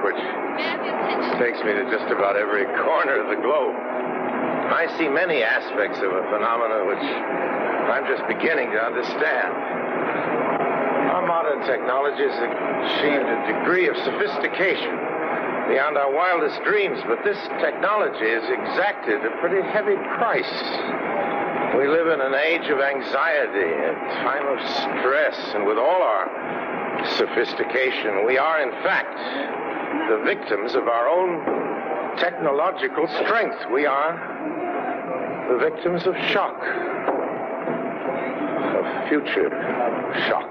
which takes me to just about every corner of the globe. I see many aspects of a phenomenon which I'm just beginning to understand. Our modern technology has achieved a degree of sophistication beyond our wildest dreams, but this technology has exacted a pretty heavy price. We live in an age of anxiety, a time of stress, and with all our sophistication, we are, in fact, the victims of our own technological strength. We are the victims of shock, of future shock.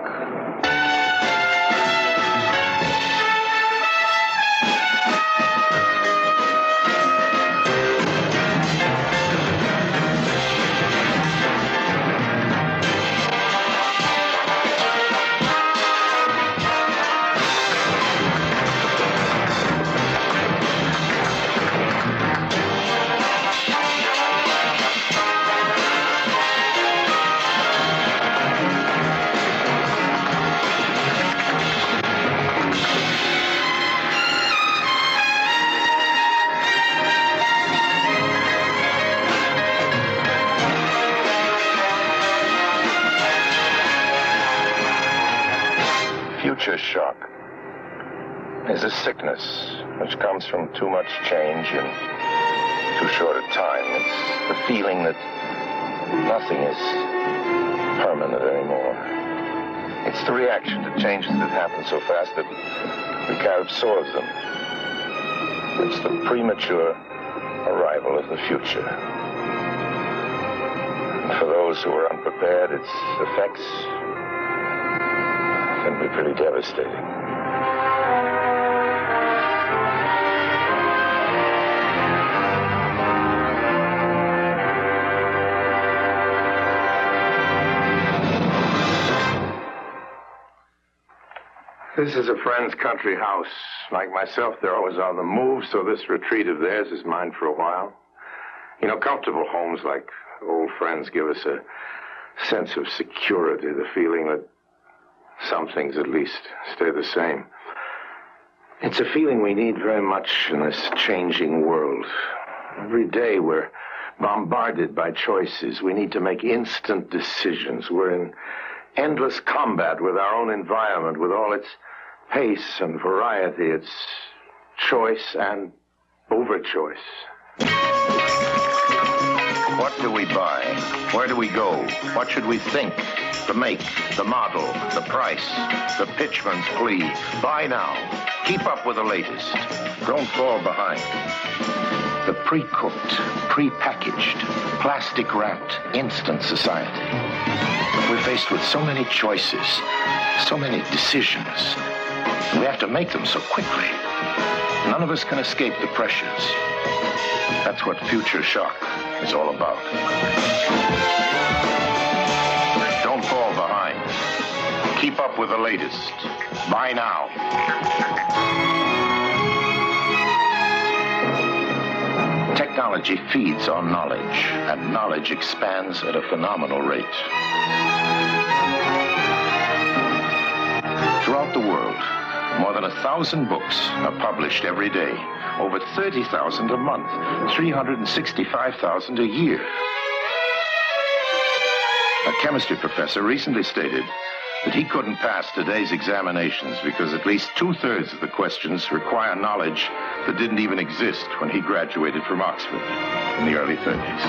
Future shock is a sickness which comes from too much change in too short a time. It's the feeling that nothing is permanent anymore. It's the reaction to changes that happen so fast that we can't absorb them. It's the premature arrival of the future. And for those who are unprepared, its effects can be pretty devastating. This is a friend's country house. Like myself, they're always on the move, so this retreat of theirs is mine for a while. You know, comfortable homes like old friends give us a sense of security, the feeling that some things, at least, stay the same. It's a feeling we need very much in this changing world. Every day we're bombarded by choices. We need to make instant decisions. We're in endless combat with our own environment, with all its pace and variety, its choice and overchoice. What do we buy? Where do we go? What should we think? The make, the model, the price, the pitchman's plea. Buy now. Keep up with the latest. Don't fall behind. The pre-cooked, pre-packaged, plastic-wrapped, instant society. We're faced with so many choices, so many decisions. We have to make them so quickly. None of us can escape the pressures. That's what future shock is all about. Don't fall behind. Keep up with the latest. Buy now. Technology feeds on knowledge, and knowledge expands at a phenomenal rate. Throughout the world, more than 1,000 books are published every day. Over 30,000 a month, 365,000 a year. A chemistry professor recently stated that he couldn't pass today's examinations because at least 2/3 of the questions require knowledge that didn't even exist when he graduated from Oxford in the early 30s.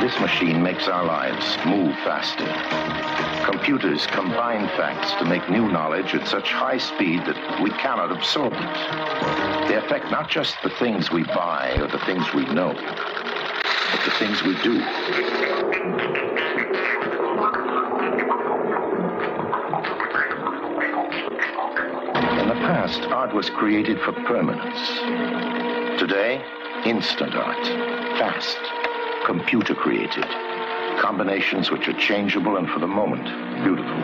This machine makes our lives move faster. Computers combine facts to make new knowledge at such high speed that we cannot absorb it. They affect not just the things we buy or the things we know, but the things we do. In the past, art was created for permanence. Today, instant art, fast, computer created. Combinations which are changeable and for the moment, beautiful.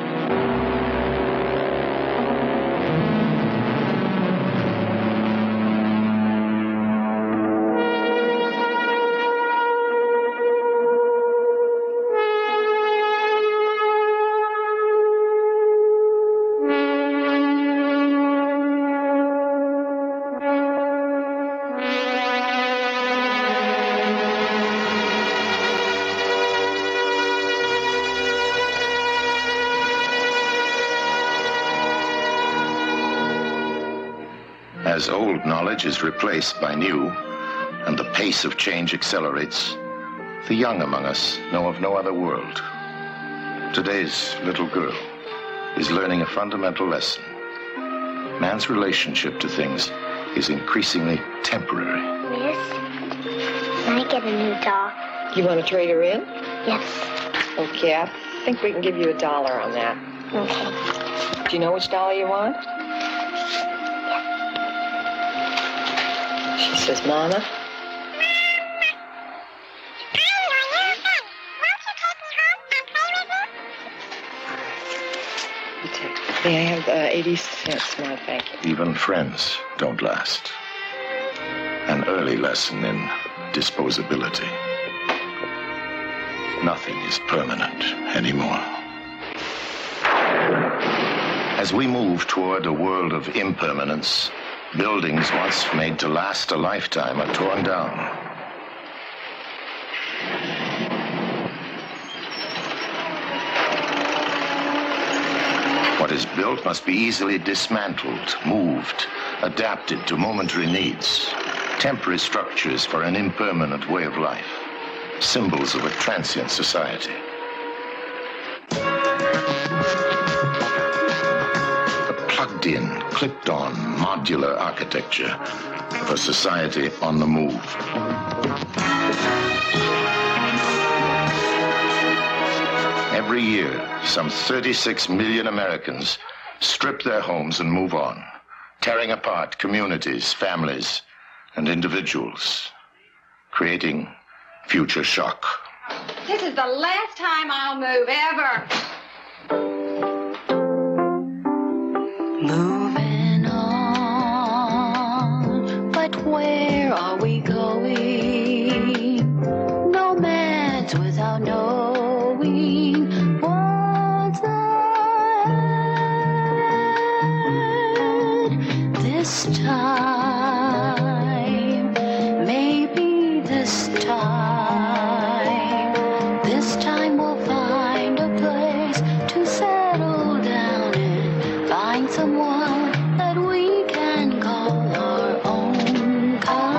As old knowledge is replaced by new, and the pace of change accelerates, the young among us know of no other world. Today's little girl is learning a fundamental lesson. Man's relationship to things is increasingly temporary. Miss, can I get a new doll? You want to trade her in? Yes. Okay, I think we can give you $1 on that. Okay. Do you know which doll you want? She says, Mama. May I have 80 cents now, thank you. Even friends don't last. An early lesson in disposability. Nothing is permanent anymore. As we move toward a world of impermanence, buildings once made to last a lifetime are torn down. What is built must be easily dismantled, moved, adapted to momentary needs. Temporary structures for an impermanent way of life. Symbols of a transient society. A plugged-in, clipped-on, modular architecture of a society on the move. Every year, some 36 million Americans strip their homes and move on, tearing apart communities, families, and individuals, creating future shock. This is the last time I'll move, ever. Moving on, but where are we going? Nomads without knowing what's ahead. This time, maybe this time we'll find a place to settle down and find someone that we can call our own kind.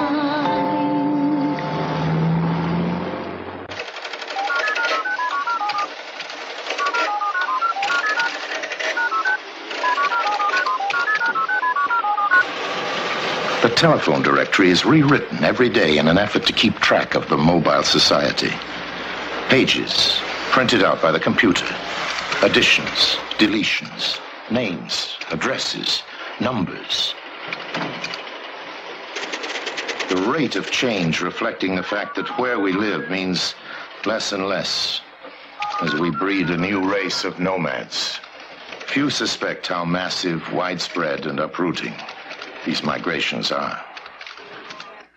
The telephone directory is rewritten every day in an effort to keep track of the mobile society. Pages printed out by the computer. Additions, deletions, names, addresses, numbers. The rate of change reflecting the fact that where we live means less and less as we breed a new race of nomads. Few suspect how massive, widespread, and uprooting these migrations are.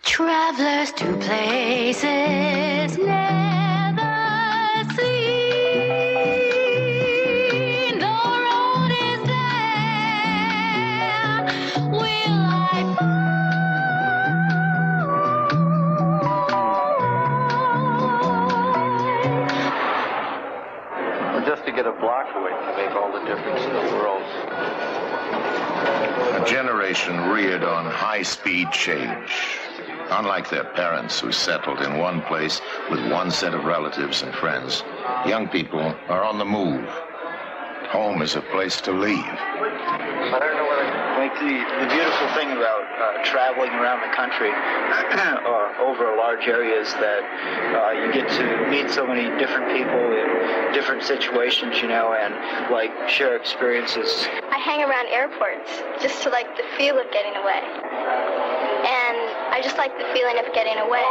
Travelers to places never seen. The road is there. Will I Well, just to get a block away can make all the difference in the world. A generation reared on high-speed change. Unlike their parents who settled in one place with one set of relatives and friends, young people are on the move. Home is a place to leave. I don't know what Like the beautiful thing about traveling around the country or over large areas that you get to meet so many different people in different situations, you know, and like share experiences. I hang around airports just to like the feel of getting away. And I just like the feeling of getting away.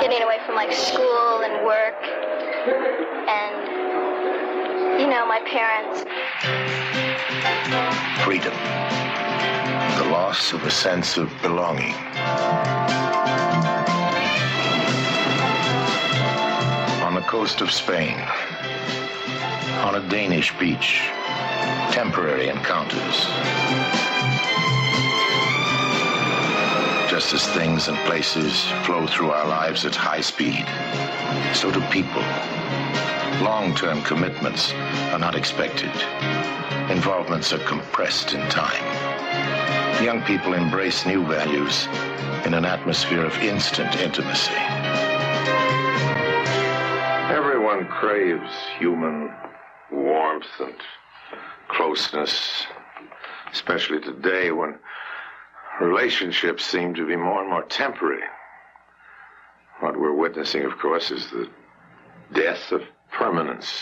Getting away from like school and work and, you know, my parents. Freedom. The loss of a sense of belonging. On the coast of Spain, on a Danish beach, temporary encounters. Just as things and places flow through our lives at high speed, so do people Long-term commitments are not expected. Involvements are compressed in time. Young people embrace new values in an atmosphere of instant intimacy. Everyone craves human warmth and closeness, especially today when relationships seem to be more and more temporary. What we're witnessing, of course, is the death of permanence.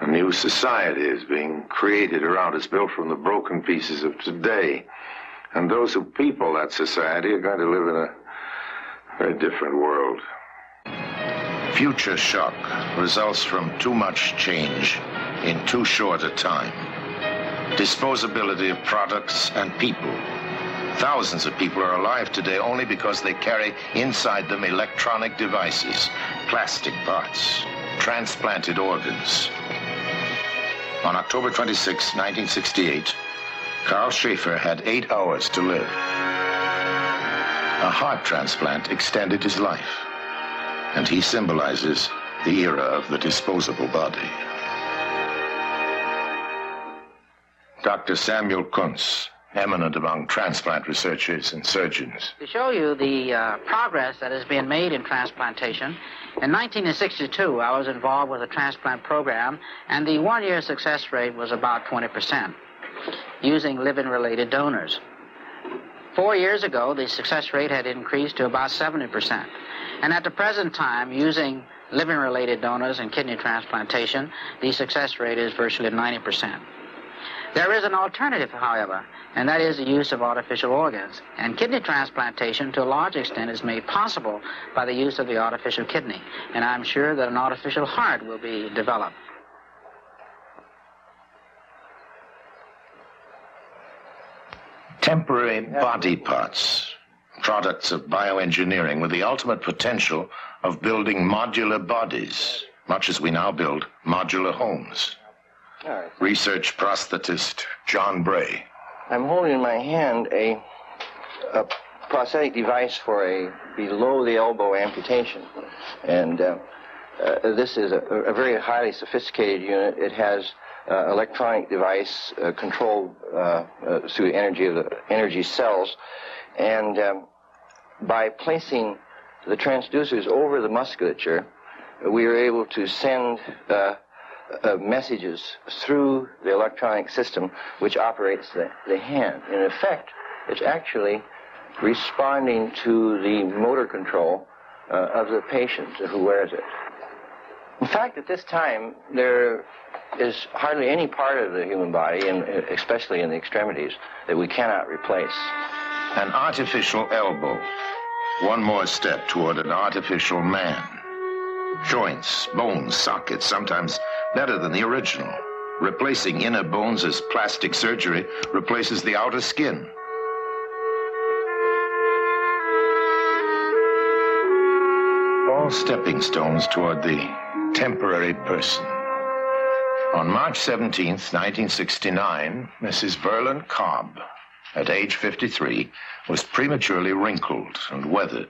A new society is being created around us, built from the broken pieces of today. And those who people that society are going to live in a very different world. Future shock results from too much change in too short a time. Disposability of products and people. Thousands of people are alive today only because they carry inside them electronic devices, plastic parts, transplanted organs. On October 26, 1968, Carl Schaefer had 8 hours to live. A heart transplant extended his life, and he symbolizes the era of the disposable body. Dr. Samuel Kuntz, eminent among transplant researchers and surgeons. To show you the progress that has been made in transplantation, in 1962, I was involved with a transplant program, and the one-year success rate was about 20%, using living-related donors. 4 years ago, the success rate had increased to about 70%. And at the present time, using living-related donors in kidney transplantation, the success rate is virtually 90%. There is an alternative, however, and that is the use of artificial organs. And kidney transplantation, to a large extent, is made possible by the use of the artificial kidney. And I'm sure that an artificial heart will be developed. Temporary body parts, products of bioengineering with the ultimate potential of building modular bodies, much as we now build modular homes. Research prosthetist John Bray. I'm holding in my hand a prosthetic device for a below-the-elbow amputation. And this is a very highly sophisticated unit. It has electronic device controlled through the energy of the energy cells. And by placing the transducers over the musculature, we are able to send messages through the electronic system which operates the hand. In effect, it's actually responding to the motor control of the patient who wears it. In fact, at this time, there is hardly any part of the human body, and especially in the extremities, that we cannot replace. An artificial elbow. One more step toward an artificial man. Joints, bones, sockets, sometimes better than the original. Replacing inner bones as plastic surgery replaces the outer skin. All stepping stones toward the temporary person. On March 17th, 1969, Mrs. Verlin Cobb, at age 53, was prematurely wrinkled and weathered.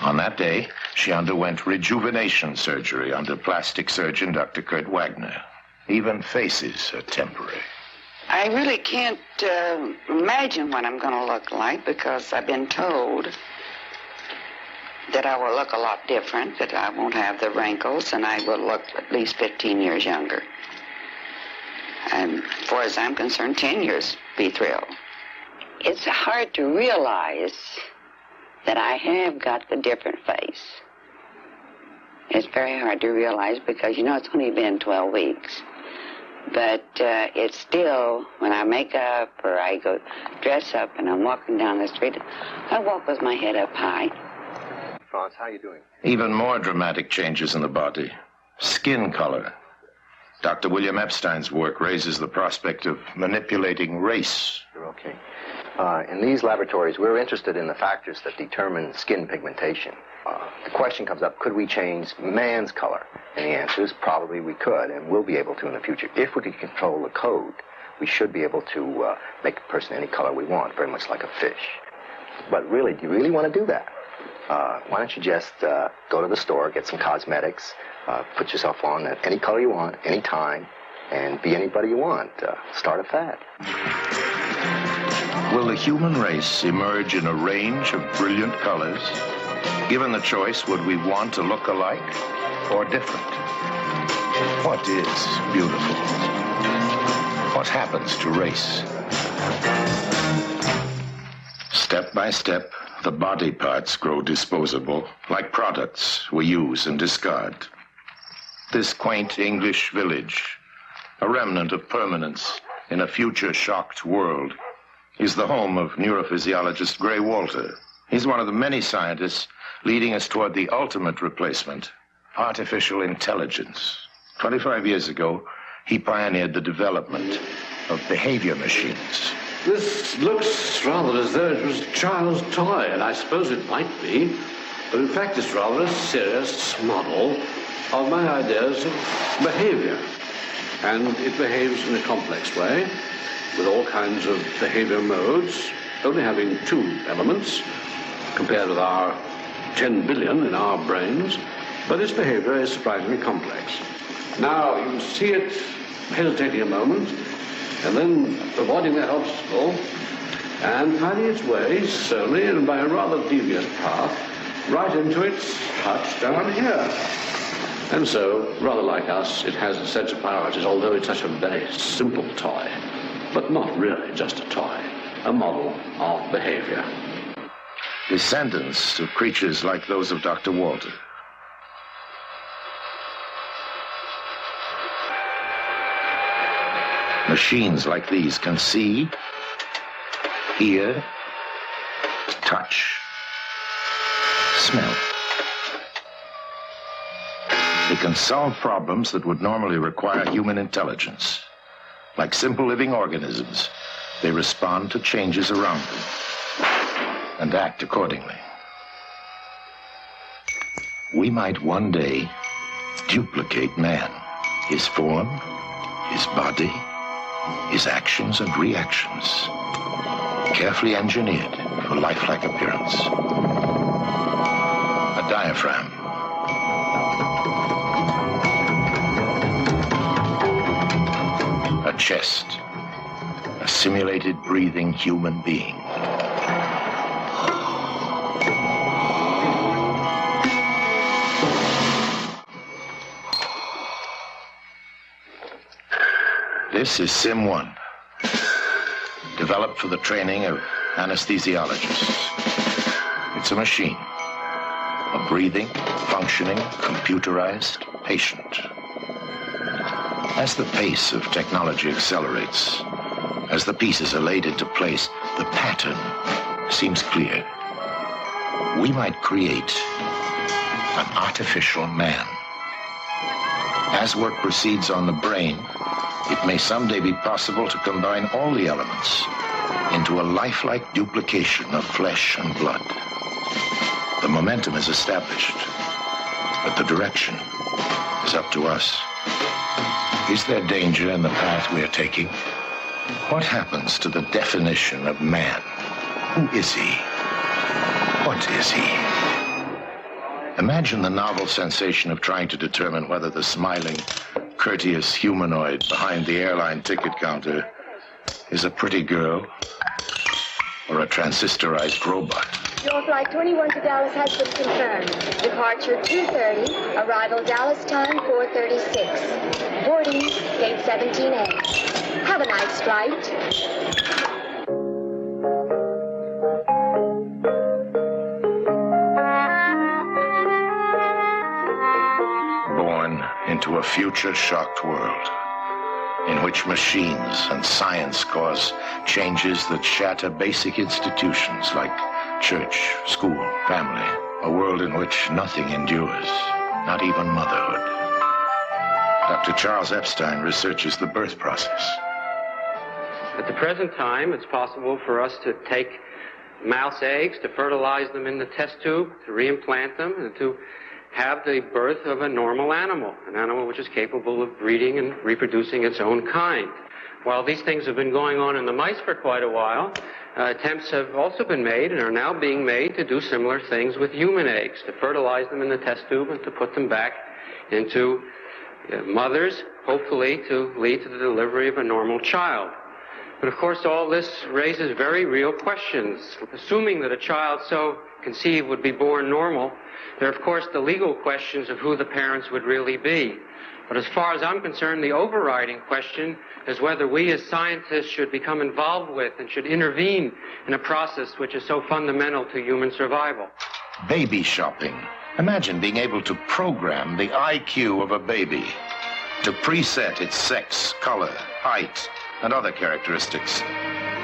On that day, she underwent rejuvenation surgery under plastic surgeon Dr. Kurt Wagner. Even faces are temporary. I really can't imagine what I'm going to look like, because I've been told that I will look a lot different, that I won't have the wrinkles, and I will look at least 15 years younger. And as far as I'm concerned, 10 years, be thrilled. It's hard to realize that I have got the different face. It's very hard to realize because, you know, it's only been 12 weeks. But it's still, when I make up or I go dress up and I'm walking down the street, I walk with my head up high. Franz, how are you doing? Even more dramatic changes in the body. Skin color. Dr. William Epstein's work raises the prospect of manipulating race. You're okay. In these laboratories, we're interested in the factors that determine skin pigmentation. The question comes up, could we change man's color? And the answer is probably we could, and we'll be able to in the future. If we could control the code, we should be able to make a person any color we want, very much like a fish. But really, do you really want to do that? Why don't you just go to the store, get some cosmetics, put yourself on any color you want, any time, and be anybody you want. Start a fad. Will the human race emerge in a range of brilliant colors? Given the choice, would we want to look alike or different? What is beautiful? What happens to race? Step by step, the body parts grow disposable, like products we use and discard. This quaint English village, a remnant of permanence in a future-shocked world, is the home of neurophysiologist Gray Walter. He's one of the many scientists leading us toward the ultimate replacement, artificial intelligence. 25 years ago, he pioneered the development of behavior machines. This looks rather as though it was a child's toy, and I suppose it might be, but in fact it's rather a serious model of my ideas of behavior. And it behaves in a complex way, with all kinds of behavior modes, only having 2 elements, compared with our 10 billion in our brains, but its behavior is surprisingly complex. Now, you can see it hesitating a moment, and then avoiding that obstacle, and finding its way slowly and by a rather devious path, right into its hutch down here. And so, rather like us, it has a sense of priorities, although it's such a very simple toy, but not really just a toy, a model of behavior. Descendants of creatures like those of Dr. Walter. Machines like these can see, hear, touch, smell. They can solve problems that would normally require human intelligence. Like simple living organisms, they respond to changes around them and act accordingly. We might one day duplicate man, his form, his body, his actions and reactions, carefully engineered for lifelike appearance. A diaphragm, a chest, a simulated breathing human being. This is Sim 1, developed for the training of anesthesiologists. It's a machine, a breathing, functioning, computerized patient. As the pace of technology accelerates, as the pieces are laid into place, the pattern seems clear. We might create an artificial man. As work proceeds on the brain, it may someday be possible to combine all the elements into a lifelike duplication of flesh and blood. The momentum is established, but the direction is up to us. Is there danger in the path we are taking? What happens to the definition of man? Who is he? What is he? Imagine the novel sensation of trying to determine whether the smiling, courteous humanoid behind the airline ticket counter is a pretty girl or a transistorized robot. Your flight 21 to Dallas has been confirmed. Departure 2:30, arrival Dallas time 4:36. Boarding gate 17A. Have a nice flight. Into a future-shocked world in which machines and science cause changes that shatter basic institutions like church, school, family. A world in which nothing endures, not even motherhood. Dr. Charles Epstein researches the birth process. At the present time, it's possible for us to take mouse eggs, to fertilize them in the test tube, to reimplant them, and to have the birth of a normal animal, an animal which is capable of breeding and reproducing its own kind. While these things have been going on in the mice for quite a while, attempts have also been made and are now being made to do similar things with human eggs, to fertilize them in the test tube and to put them back into mothers, hopefully to lead to the delivery of a normal child. But of course, all this raises very real questions. Assuming that a child so conceived would be born normal, there are, of course, the legal questions of who the parents would really be. But as far as I'm concerned, the overriding question is whether we as scientists should become involved with and should intervene in a process which is so fundamental to human survival. Baby shopping. Imagine being able to program the IQ of a baby, to preset its sex, color, height, and other characteristics.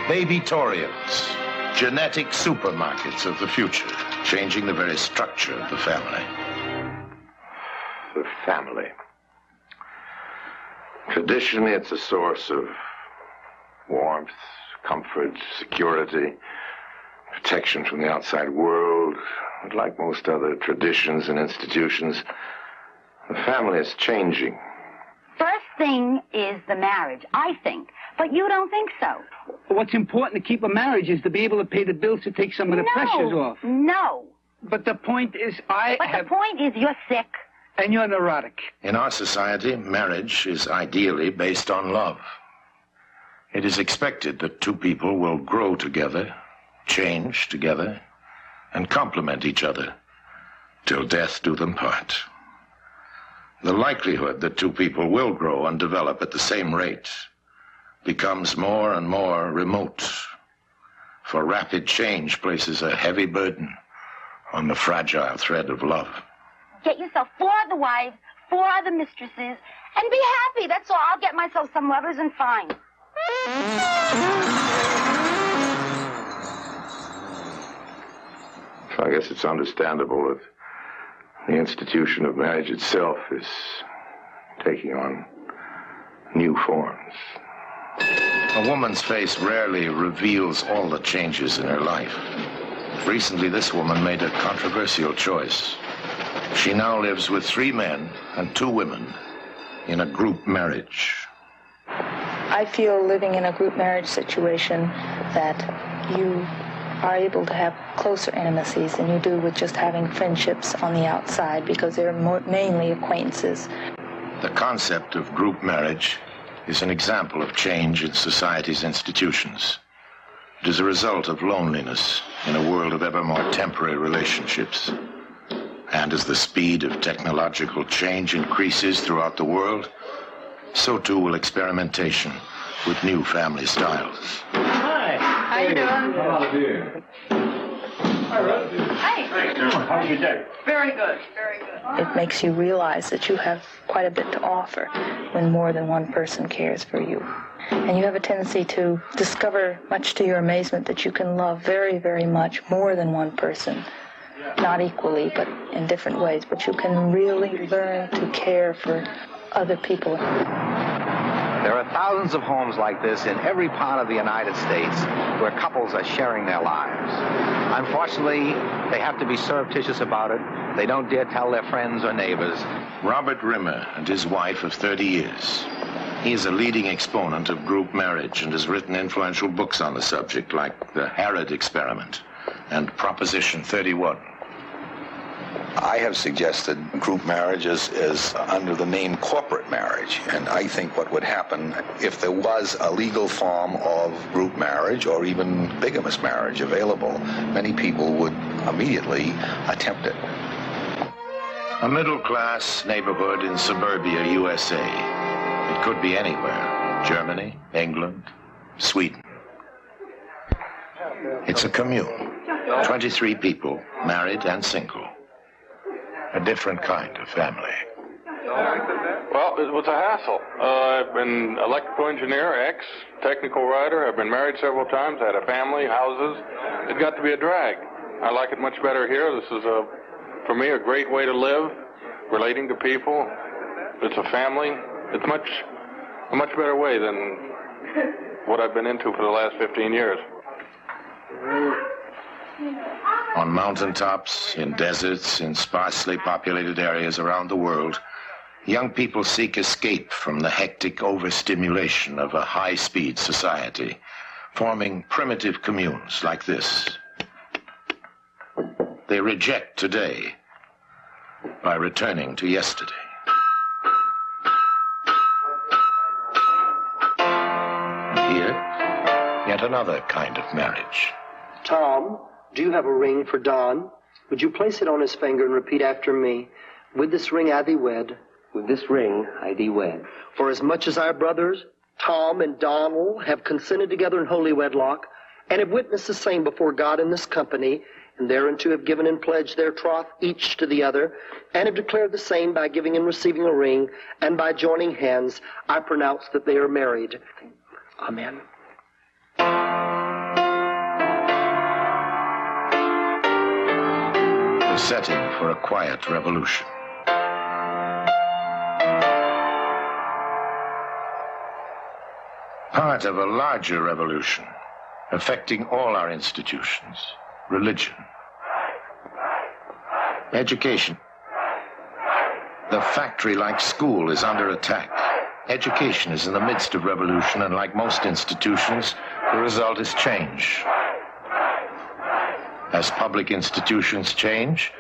Babytoriums, genetic supermarkets of the future, changing the very structure of the family. The family. Traditionally, it's a source of warmth, comfort, security, protection from the outside world. But like most other traditions and institutions, the family is changing. First thing is the marriage, I think. But you don't think so. What's important to keep a marriage is to be able to pay the bills to take some of the pressures off. No. But the point is, the point is you're sick. And you're neurotic. In our society, marriage is ideally based on love. It is expected that two people will grow together, change together, and complement each other till death do them part. The likelihood that two people will grow and develop at the same rate becomes more and more remote, for rapid change places a heavy burden on the fragile thread of love. Get yourself 4 other wives, 4 other mistresses, and be happy. That's all. I'll get myself some lovers and fine. So I guess it's understandable that the institution of marriage itself is taking on new forms. A woman's face rarely reveals all the changes in her life. Recently, this woman made a controversial choice. She now lives with 3 men and 2 women in a group marriage. I feel living in a group marriage situation that you are able to have closer intimacies than you do with just having friendships on the outside, because they're mainly acquaintances. The concept of group marriage is an example of change in society's institutions. It is a result of loneliness in a world of ever more temporary relationships. And as the speed of technological change increases throughout the world, so too will experimentation with new family styles. Hi. How you doing? How do you? Hi, Russ. Hi. How was your day? Very good. Very good. It makes you realize that you have quite a bit to offer when more than one person cares for you. And you have a tendency to discover, much to your amazement, that you can love very, very much more than one person. Not equally, but in different ways. But you can really learn to care for other people. There are thousands of homes like this in every part of the United States where couples are sharing their lives. Unfortunately, they have to be surreptitious about it. They don't dare tell their friends or neighbors. Robert Rimmer and his wife of 30 years. He is a leading exponent of group marriage and has written influential books on the subject, like The Harrod Experiment and Proposition 31. I have suggested group marriage is under the name corporate marriage, and I think what would happen if there was a legal form of group marriage or even bigamous marriage available, many people would immediately attempt it. A middle-class neighborhood in suburbia, USA. It could be anywhere. Germany, England, Sweden. It's a commune. 23 people, married and single. A different kind of family. Well, it was a hassle. I've been electrical engineer, ex-technical writer. I've been married several times, had a family, houses. It got to be a drag. I like it much better here. This is, for me, a great way to live, relating to people. It's a family. It's a much better way than what I've been into for the last 15 years. On mountaintops, in deserts, in sparsely populated areas around the world, young people seek escape from the hectic overstimulation of a high-speed society forming primitive communes like this. They reject today by returning to yesterday. Here, yet another kind of marriage. Tom, do you have a ring for Don? Would you place it on his finger and repeat after me? With this ring I thee wed. With this ring I thee wed. For as much as our brothers, Tom and Donald, have consented together in holy wedlock, and have witnessed the same before God in this company, and thereunto have given and pledged their troth each to the other, and have declared the same by giving and receiving a ring, and by joining hands, I pronounce that they are married. Amen. The setting for a quiet revolution. Part of a larger revolution affecting all our institutions. Religion. Education. The factory-like school is under attack. Education is in the midst of revolution, and like most institutions, the result is change. As public institutions change,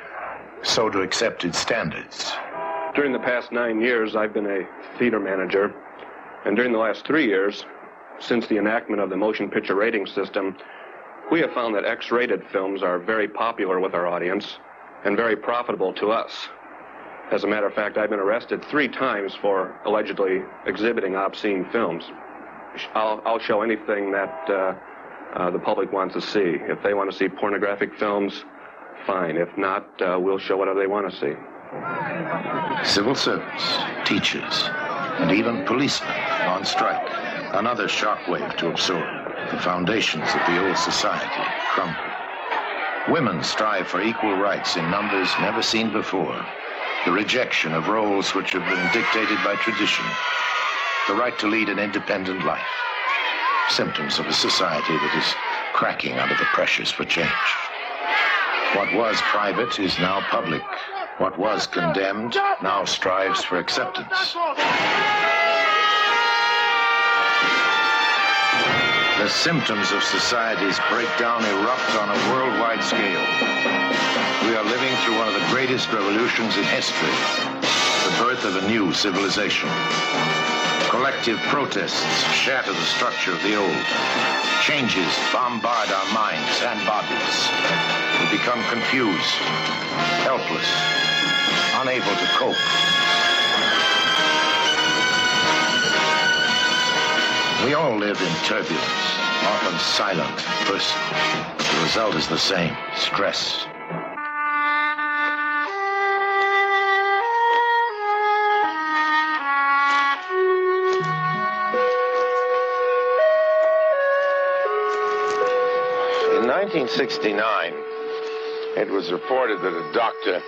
so do accepted standards. During the past 9 years, I've been a theater manager, and during the last 3 years, since the enactment of the motion picture rating system, we have found that X-rated films are very popular with our audience and very profitable to us. As a matter of fact, I've been arrested 3 times for allegedly exhibiting obscene films. I'll show anything that the public wants to see. If they want to see pornographic films, fine. If not, we'll show whatever they want to see. Civil servants, teachers, and even policemen on strike. Another shockwave to absorb. The foundations of the old society crumble. Women strive for equal rights in numbers never seen before. The rejection of roles which have been dictated by tradition. The right to lead an independent life. Symptoms of a society that is cracking under the pressures for change. What was private is now public. What was condemned now strives for acceptance. The symptoms of society's breakdown erupt on a worldwide scale. We are living through one of the greatest revolutions in history, the birth of a new civilization. Collective protests shatter the structure of the old. Changes bombard our minds and bodies. We become confused, helpless, unable to cope. We all live in turbulence, often silent, personal. The result is the same, stress. In 1969, it was reported that a Dr.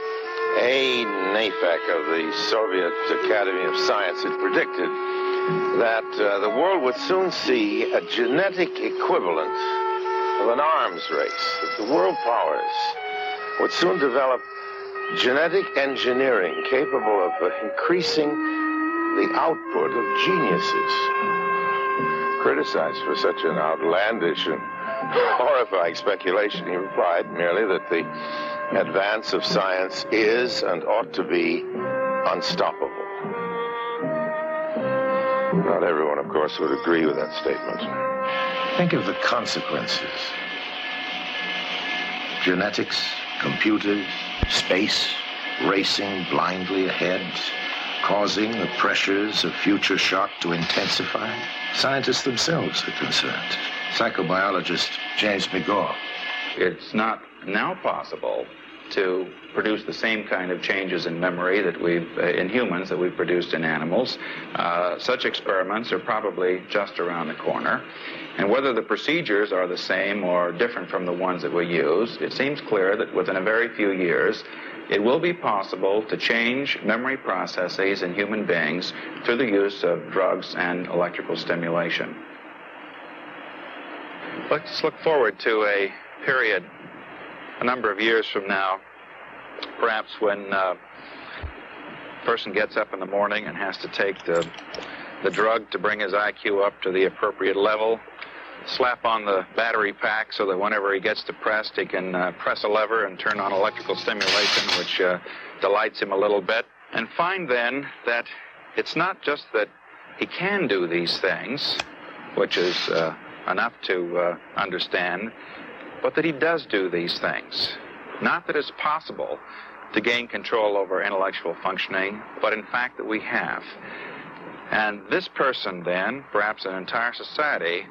A. Nafek of the Soviet Academy of Science had predicted that the world would soon see a genetic equivalent of an arms race, that the world powers would soon develop genetic engineering capable of increasing the output of geniuses. Criticized for such an outlandish and horrifying speculation, he replied merely that the advance of science is and ought to be unstoppable. Not everyone, of course, would agree with that statement. Think of the consequences. Genetics, computers, space, racing blindly ahead, causing the pressures of future shock to intensify. Scientists themselves are concerned. Psychobiologist James McGaw. It's not now possible to produce the same kind of changes in memory that we've, in humans, that we've produced in animals. Such experiments are probably just around the corner. And whether the procedures are the same or different from the ones that we use, it seems clear that within a very few years, it will be possible to change memory processes in human beings through the use of drugs and electrical stimulation. Let's look forward to a period a number of years from now, perhaps when a person gets up in the morning and has to take the drug to bring his IQ up to the appropriate level, slap on the battery pack so that whenever he gets depressed, he can press a lever and turn on electrical stimulation, which delights him a little bit. And find then that it's not just that he can do these things, which is enough to understand, but that he does do these things. Not that it's possible to gain control over intellectual functioning, but in fact that we have. And this person then, perhaps an entire society,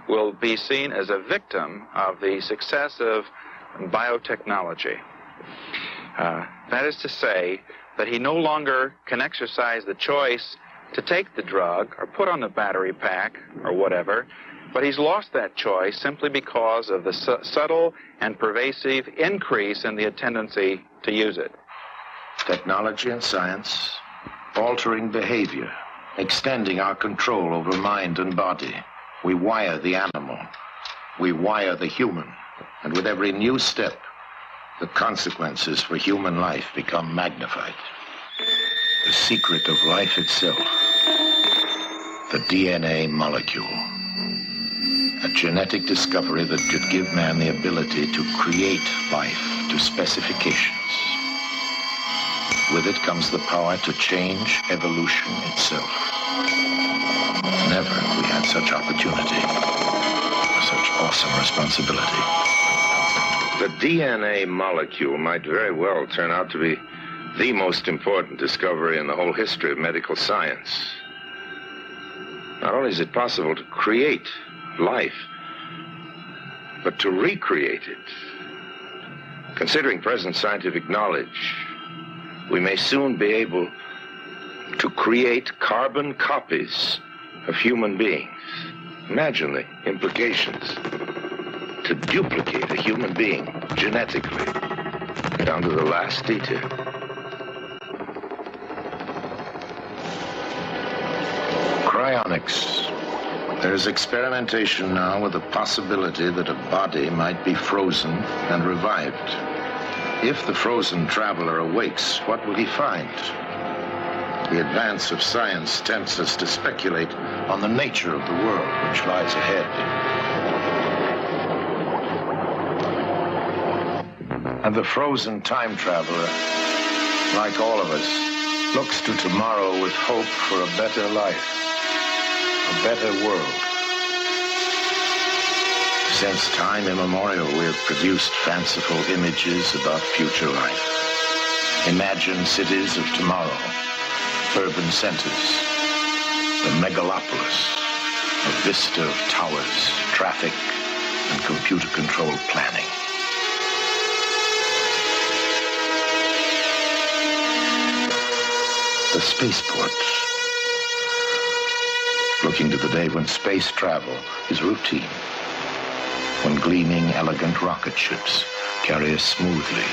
will be seen as a victim of the success of biotechnology. That is to say that he no longer can exercise the choice to take the drug or put on the battery pack or whatever, but he's lost that choice simply because of the subtle and pervasive increase in the tendency to use it. Technology and science, altering behavior, extending our control over mind and body. We wire the animal, we wire the human, and with every new step, the consequences for human life become magnified. The secret of life itself, the DNA molecule. A genetic discovery that could give man the ability to create life to specifications. With it comes the power to change evolution itself. Never have we had such opportunity, such awesome responsibility. The DNA molecule might very well turn out to be the most important discovery in the whole history of medical science. Not only is it possible to create life, but to recreate it. Considering present scientific knowledge, we may soon be able to create carbon copies of human beings. Imagine the implications. To duplicate a human being genetically, down to the last detail. Cryonics. There's experimentation now with the possibility that a body might be frozen and revived. If the frozen traveler awakes, what will he find? The advance of science tempts us to speculate on the nature of the world which lies ahead. And the frozen time traveler, like all of us, looks to tomorrow with hope for a better life, a better world. Since time immemorial, we have produced fanciful images about future life. Imagined cities of tomorrow, urban centers, the megalopolis, a vista of towers, traffic, and computer-controlled planning. The spaceport. Looking to the day when space travel is routine. When gleaming, elegant rocket ships carry us smoothly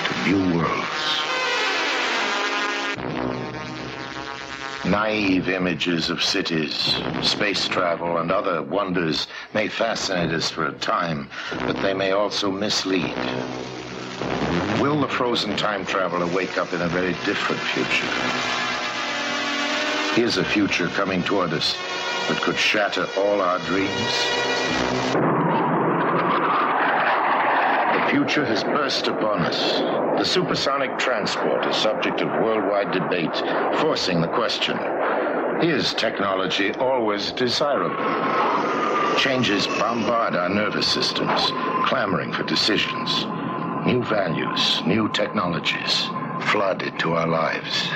to new worlds. Naive images of cities, space travel, and other wonders may fascinate us for a time, but they may also mislead. Will the frozen time traveler wake up in a very different future? Here's a future coming toward us that could shatter all our dreams. The future has burst upon us. The supersonic transport is subject of worldwide debate, forcing the question, is technology always desirable? Changes bombard our nervous systems, clamoring for decisions. New values, new technologies flood into our lives.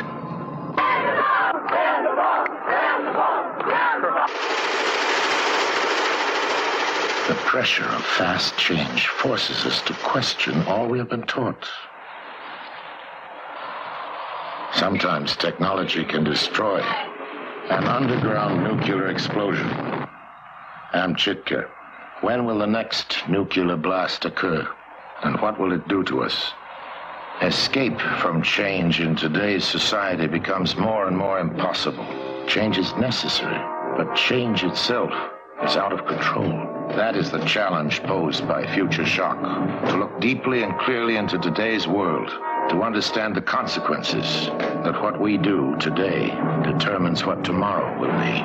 The pressure of fast change forces us to question all we have been taught. Sometimes technology can destroy. An underground nuclear explosion. Amchitka, when will the next nuclear blast occur? And what will it do to us? Escape from change in today's society becomes more and more impossible. Change is necessary, but change itself is out of control. That is the challenge posed by future shock. To look deeply and clearly into today's world, to understand the consequences that what we do today determines what tomorrow will be.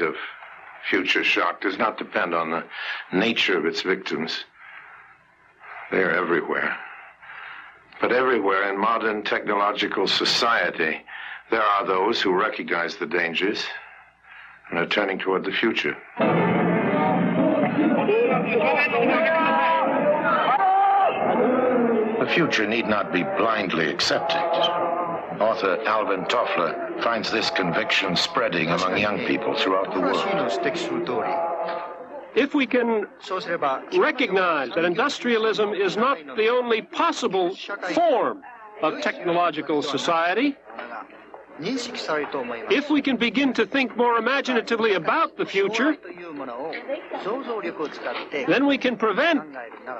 of future shock does not depend on the nature of its victims. They are everywhere. But everywhere in modern technological society, there are those who recognize the dangers and are turning toward the future. The future need not be blindly accepted. Author Alvin Toffler finds this conviction spreading among young people throughout the world. If we can recognize that industrialism is not the only possible form of technological society, if we can begin to think more imaginatively about the future, then we can prevent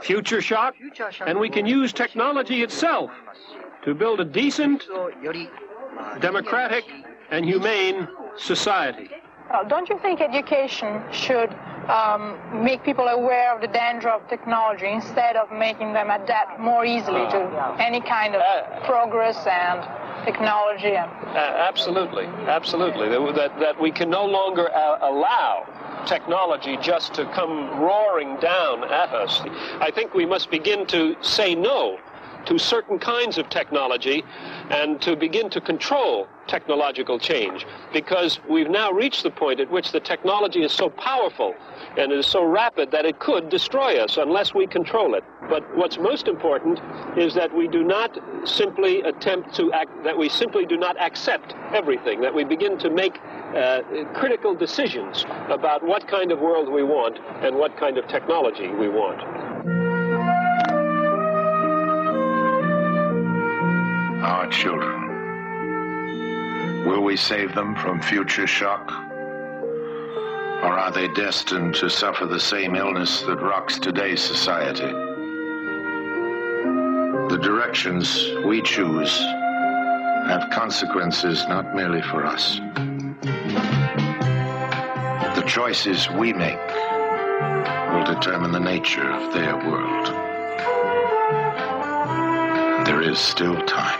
future shock, and we can use technology itself to build a decent, democratic, and humane society. Don't you think education should make people aware of the danger of technology instead of making them adapt more easily to any kind of progress and technology? Absolutely, absolutely. That we can no longer allow technology just to come roaring down at us. I think we must begin to say no to certain kinds of technology and to begin to control technological change, because we've now reached the point at which the technology is so powerful and it is so rapid that it could destroy us unless we control it. But what's most important is that we do not simply attempt to that we simply do not accept everything, that we begin to make critical decisions about what kind of world we want and what kind of technology we want. Our children. Will we save them from future shock? Or are they destined to suffer the same illness that rocks today's society? The directions we choose have consequences not merely for us. The choices we make will determine the nature of their world. There is still time.